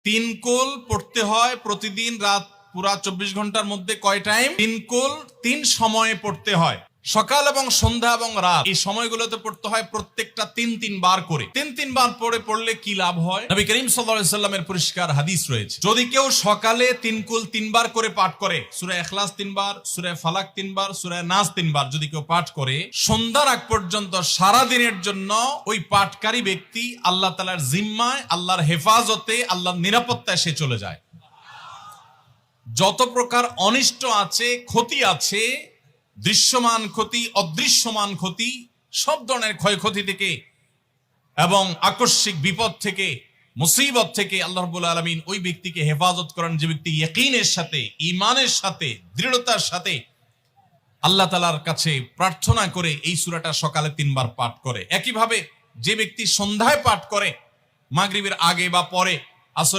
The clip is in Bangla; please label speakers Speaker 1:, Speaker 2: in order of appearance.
Speaker 1: তিন কুল পড়তে হয় প্রতিদিন, রাত পুরা 24 ঘন্টার মধ্যে কয় টাইম? তিন কুল 3 সময়ে পড়তে হয়, সকাল এবং সন্ধ্যা এবং রাত। এই সময়গুলোতে পড়তে হয় প্রত্যেকটা 3 বার করে। 3 বার পড়লে কি লাভ হয়? নবী করিম সাল্লাল্লাহু আলাইহি সাল্লামের পরিষ্কার হাদিস রয়েছে, যদি কেউ সকালে 3 কুল 3 বার করে পাঠ করে, সূরা ইখলাস 3 বার, সূরা ফালাক 3 বার, সূরা নাস 3 বার যদি কেউ পাঠ করে, সন্ধ্যার আগ পর্যন্ত সারা দিনের জন্য ওই পাঠকারী ব্যক্তি আল্লাহ তাআলার জিম্মায়, আল্লাহর হেফাজতে, আল্লাহর নিরাপত্তায় সে চলে যায়। যত প্রকার অনিষ্ট আছে, ক্ষতি আছে, দৃশ্যমান ক্ষতি, অদৃশ্যমান ক্ষতি, সব ধরনের ক্ষয়ক্ষতি থেকে এবং আকস্মিক বিপদ থেকে, মুসিবত থেকে আল্লাহ রাব্বুল আলামিন ওই ব্যক্তিকে হেফাজত করেন, যে ব্যক্তি ইয়াকিনের সাথে, ঈমানের সাথে, দৃঢ়তার সাথে আল্লাহ তাআলার কাছে প্রার্থনা করে এই সূরাটা সকালে 3 বার পাঠ করে। একইভাবে যে ব্যক্তি সন্ধ্যায় পাঠ করে, মাগরিবের আগে বা পরে, আসরের